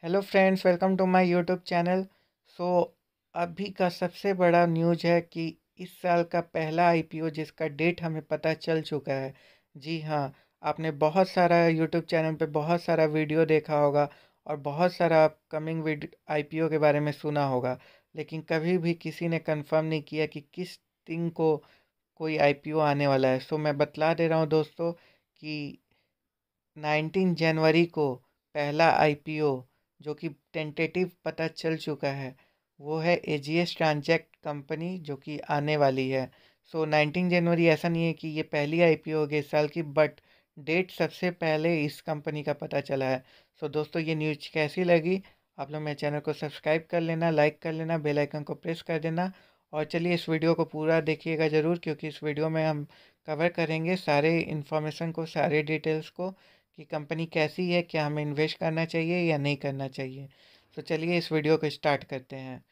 Hello friends, welcome to my YouTube channel. So अभी का सबसे बड़ा न्यूज़ है कि इस साल का पहला आईपीओ जिसका डेट हमें पता चल चुका है। जी हाँ, आपने बहुत सारा यूट्यूब चैनल पे बहुत सारा वीडियो देखा होगा और बहुत सारा अपकमिंग आईपीओ के बारे में सुना होगा, लेकिन कभी भी किसी ने कंफर्म नहीं किया कि किस दिन को कोई आईपीओ आने वाला है। सो मैं बतला दे रहा हूँ दोस्तों कि 19 जनवरी को पहला आईपीओ जो कि टेंटेटिव पता चल चुका है वो है एजीएस ट्रांजैक्ट कंपनी जो कि आने वाली है। सो 19 जनवरी ऐसा नहीं है कि ये पहली आईपीओ होगी इस साल की, बट डेट सबसे पहले इस कंपनी का पता चला है। सो दोस्तों, ये न्यूज़ कैसी लगी? आप लोग मेरे चैनल को सब्सक्राइब कर लेना, लाइक कर लेना, बेल आइकन को प्रेस कर देना। और चलिए इस वीडियो को पूरा देखिएगा ज़रूर, क्योंकि इस वीडियो में हम कवर करेंगे सारे इन्फॉर्मेशन को, सारे डिटेल्स को कि कंपनी कैसी है, क्या हमें इन्वेस्ट करना चाहिए या नहीं करना चाहिए। तो चलिए इस वीडियो को स्टार्ट करते हैं।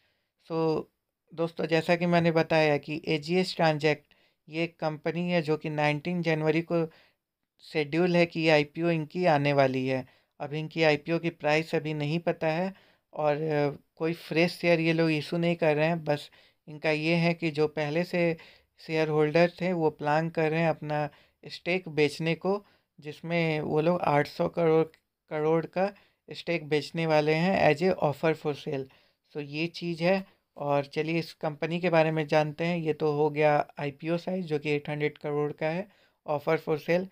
सो दोस्तों, जैसा कि मैंने बताया कि एजीएस ट्रांजैक्ट ये एक कंपनी है जो कि 19 जनवरी को शेड्यूल है कि ये आईपीओ इनकी आने वाली है। अभी इनकी आईपीओ की प्राइस अभी नहीं पता है और कोई फ्रेश शेयर ये लोग इशू नहीं कर रहे हैं। बस इनका ये है कि जो पहले से शेयर होल्डर थे वो प्लान कर रहे हैं अपना स्टेक बेचने को, जिसमें वो लोग 800 करोड़ करोड़ का स्टेक बेचने वाले हैं as a offer for sale. So ये चीज़ है। और चलिए इस कंपनी के बारे में जानते हैं। ये तो हो गया आईपीओ साइज जो कि 800 करोड़ का है, ऑफ़र फॉर सेल।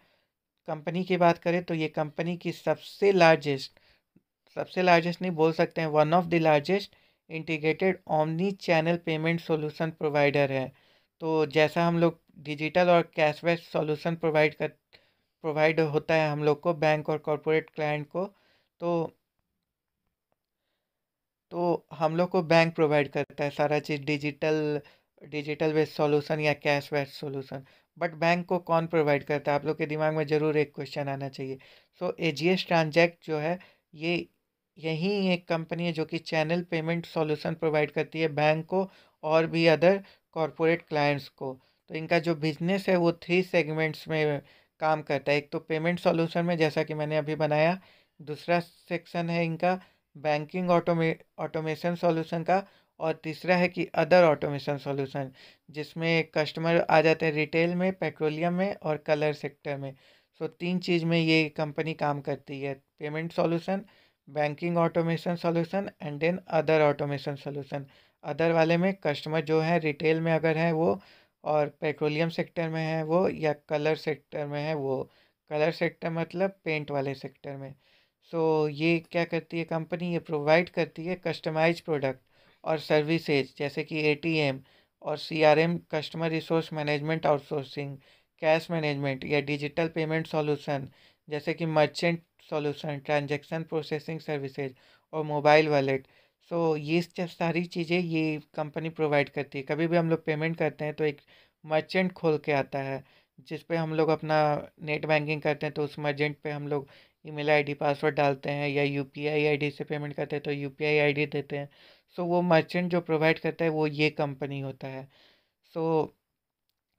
कंपनी की बात करें तो ये कंपनी की सबसे लार्जेस्ट नहीं बोल सकते हैं, one of the largest integrated omni channel payment solution provider है। तो जैसा हम लोग डिजिटल और कैशबैक सॉल्यूशन प्रोवाइड होता है हम लोग को, बैंक और कॉरपोरेट क्लाइंट को, तो हम लोग को बैंक प्रोवाइड करता है सारा चीज़, डिजिटल डिजिटल बेस्ड सॉल्यूशन या cash based solution. But bank को कौन प्रोवाइड करता है? आप लोग के दिमाग में ज़रूर एक क्वेश्चन आना चाहिए। सो एजीएस ट्रांजैक्ट जो है, ये यही एक कंपनी है जो कि चैनल पेमेंट सॉल्यूशन प्रोवाइड करती है बैंक को और भी अदर कॉरपोरेट क्लाइंट्स को। तो इनका जो बिजनेस है वो 3 सेगमेंट्स में काम करता है। एक तो पेमेंट सॉल्यूशन में, जैसा कि मैंने अभी बनाया। दूसरा सेक्शन है इनका बैंकिंग ऑटोमेशन सॉल्यूशन का। और तीसरा है कि अदर ऑटोमेशन सॉल्यूशन, जिसमें कस्टमर आ जाते हैं रिटेल में, पेट्रोलियम में और कलर सेक्टर में। सो 3 चीज़ में ये कंपनी काम करती है: payment solution, banking automation solution and then other automation solution. Other वाले में कस्टमर जो है रिटेल में अगर है वो, और पेट्रोलियम सेक्टर में है वो, या कलर सेक्टर में है वो। कलर सेक्टर मतलब पेंट वाले सेक्टर में। सो ये क्या करती है कंपनी? ये प्रोवाइड करती है कस्टमाइज प्रोडक्ट और सर्विसेज जैसे कि एटीएम और CRM, customer resource management outsourcing, cash management या डिजिटल पेमेंट सॉल्यूशन जैसे कि merchant solution, transaction processing services और मोबाइल वॉलेट। सो ये सारी चीज़ें ये कंपनी प्रोवाइड करती है। कभी भी हम लोग पेमेंट करते हैं तो एक मर्चेंट खोल के आता है जिस पे हम लोग अपना नेट बैंकिंग करते हैं, तो उस मर्चेंट पे हम लोग ईमेल आईडी पासवर्ड डालते हैं, या यूपीआई आईडी से पेमेंट करते हैं तो यूपीआई आईडी देते हैं। सो वो मर्चेंट जो प्रोवाइड करता है वो ये कंपनी होता है। सो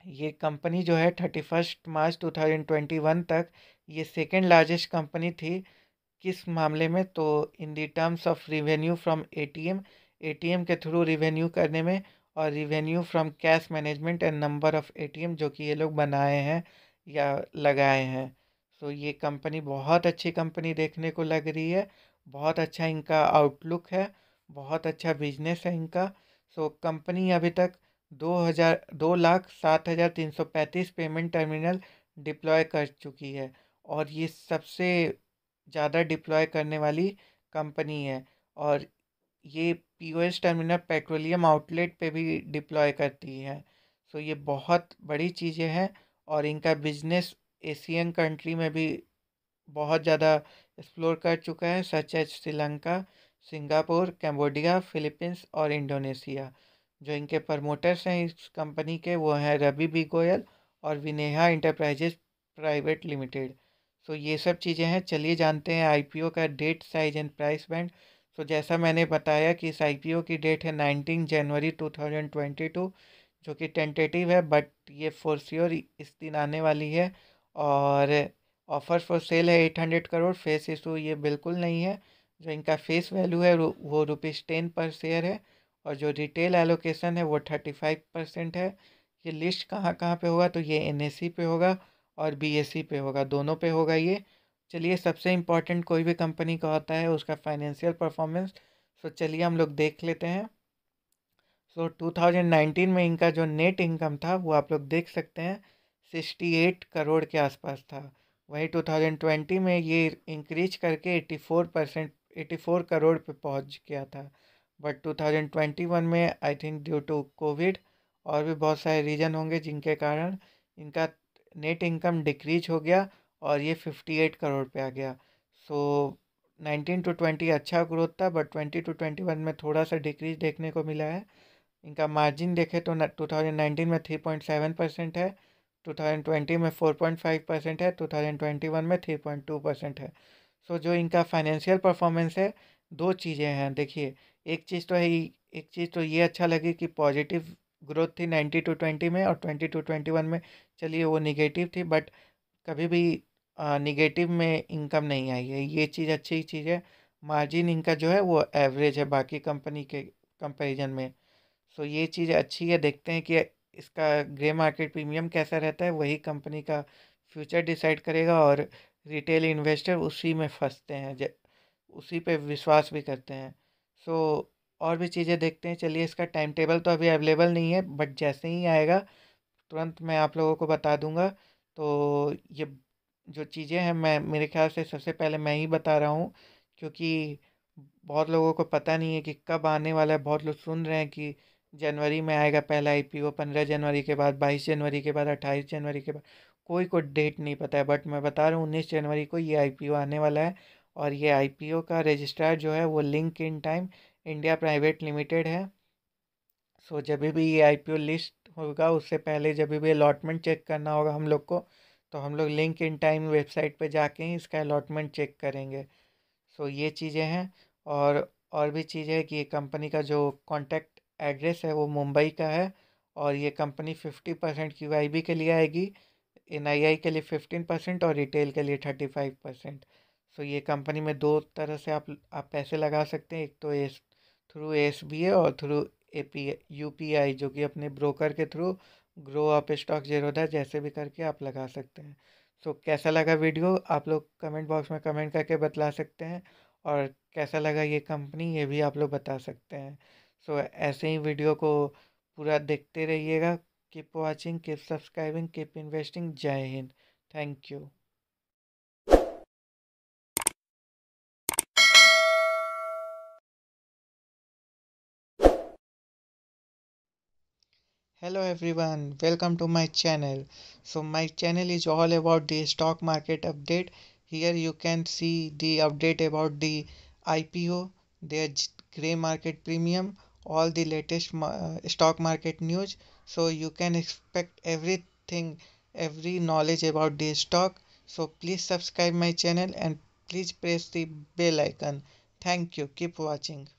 ये कंपनी जो है 31 मार्च 2021 तक ये सेकेंड लार्जेस्ट कंपनी थी। किस मामले में? तो in the terms of revenue from ATM, ATM के थ्रू रिवेन्यू करने में, और revenue from cash management and number of ATM जो कि ये लोग बनाए हैं या लगाए हैं। सो ये कंपनी बहुत अच्छी कंपनी देखने को लग रही है। बहुत अच्छा इनका आउटलुक है, बहुत अच्छा बिजनेस है इनका। सो कंपनी अभी तक 2,07,335 पेमेंट टर्मिनल डिप्लॉय कर चुकी है, और ये सबसे ज़्यादा डिप्लॉय करने वाली कंपनी है। और ये पीओएस टर्मिनल पेट्रोलियम आउटलेट पे भी डिप्लॉय करती है। सो ये बहुत बड़ी चीज़ें हैं। और इनका बिजनेस एशियन कंट्री में भी बहुत ज़्यादा एक्सप्लोर कर चुका है, such as Sri Lanka, Singapore, Cambodia, Philippines और इंडोनेशिया। जो इनके प्रमोटर्स हैं इस कंपनी के वो हैं रवि बी गोयल और Vineha Enterprises Private Limited. So ये सब चीज़ें हैं। चलिए जानते हैं आईपीओ का date, size and price band. So जैसा मैंने बताया कि इस आईपीओ की डेट है 19 जनवरी 2022, जो कि टेंटेटिव है, बट ये फॉर श्योर इस दिन आने वाली है। और ऑफर फॉर सेल है 800 करोड़, फेस इशू ये बिल्कुल नहीं है। जो इनका फेस वैल्यू है वो ₹10 पर शेयर है, और जो रिटेल एलोकेशन है वो 35% है। ये लिस्ट कहाँ कहाँ पे होगा, तो ये NSE पे होगा और BSE पे होगा, दोनों पे होगा ये। चलिए, सबसे इम्पोर्टेंट कोई भी कंपनी का होता है उसका फाइनेंशियल परफॉर्मेंस। तो चलिए हम लोग देख लेते हैं। 2019 में इनका जो नेट इनकम था वो आप लोग देख सकते हैं 68 करोड़ के आसपास था। वहीं 2020 में ये इंक्रीज करके 84 करोड़ पे पहुंच गया था। बट 2021 में I think due to Covid और भी बहुत सारे रीज़न होंगे जिनके कारण इनका नेट इनकम डिक्रीज हो गया और ये 58 करोड़ पे आ गया। सो 19 to 20 अच्छा ग्रोथ था, बट 20 to 21 में थोड़ा सा डिक्रीज देखने को मिला है। इनका मार्जिन देखें तो 2019 में 3.7% है, 2020 में 4.5% है, 2021 में 3.2% है। सो जो इनका फाइनेंशियल परफॉर्मेंस है, दो चीज़ें हैं देखिए। एक चीज़ तो ये अच्छा लगी कि पॉजिटिव ग्रोथ थी 90 to 20 में, और 20 to 21 में चलिए वो निगेटिव थी, बट कभी भी निगेटिव में इनकम नहीं आई है, ये चीज़ अच्छी चीज़ है। मार्जिन इनका जो है वो एवरेज है बाकी कंपनी के कंपैरिजन में। सो ये चीज़ अच्छी है। देखते हैं कि इसका ग्रे मार्केट प्रीमियम कैसा रहता है, वही कंपनी का फ्यूचर डिसाइड करेगा, और रिटेल इन्वेस्टर उसी में फंसते हैं, उसी पे विश्वास भी करते हैं। सो और भी चीज़ें देखते हैं। चलिए, इसका टाइम टेबल तो अभी अवेलेबल नहीं है, बट जैसे ही आएगा तुरंत मैं आप लोगों को बता दूंगा। तो ये जो चीज़ें हैं, मैं मेरे ख्याल से सबसे पहले मैं ही बता रहा हूँ, क्योंकि बहुत लोगों को पता नहीं है कि कब आने वाला है। बहुत लोग सुन रहे हैं कि जनवरी में आएगा पहला IPO, 15 जनवरी के बाद, 22 जनवरी के बाद, 28 जनवरी के बाद, कोई को डेट नहीं पता है। बट मैं बता रहा हूँ 19 जनवरी को ये IPO आने वाला है। और ये IPO का रजिस्ट्रार जो है वो link in time India private limited है। सो जब भी ये IPO लिस्ट होगा उससे पहले जब भी अलॉटमेंट चेक करना होगा हम लोग को, तो हम लोग लिंक इन टाइम वेबसाइट पे जाके ही इसका अलॉटमेंट चेक करेंगे। सो ये चीज़ें हैं। और भी चीज़ है कि ये कंपनी का जो कॉन्टैक्ट एड्रेस है वो मुंबई का है, और ये कंपनी 50% QIB के लिए आएगी, NII के लिए 15% और रिटेल के लिए 35%। सो ये कंपनी में दो तरह से आप पैसे लगा सकते हैं। एक तो थ्रू SBA और थ्रू UPI, जो कि अपने ब्रोकर के through grow up stock Zerodha जैसे भी करके आप लगा सकते हैं। सो कैसा लगा वीडियो, आप लोग कमेंट बॉक्स में कमेंट करके बतला सकते हैं, और कैसा लगा ये कंपनी ये भी आप लोग बता सकते हैं। सो ऐसे ही वीडियो को पूरा देखते रहिएगा। Keep watching, keep subscribing, keep investing. जय हिंद। Thank you. Hello everyone, welcome to my channel. So my channel is all about the stock market update. Here you can see the update about the IPO, their grey market premium, all the latest stock market news. So you can expect everything, every knowledge about the stock. So please subscribe my channel and please press the bell icon. Thank you. Keep watching.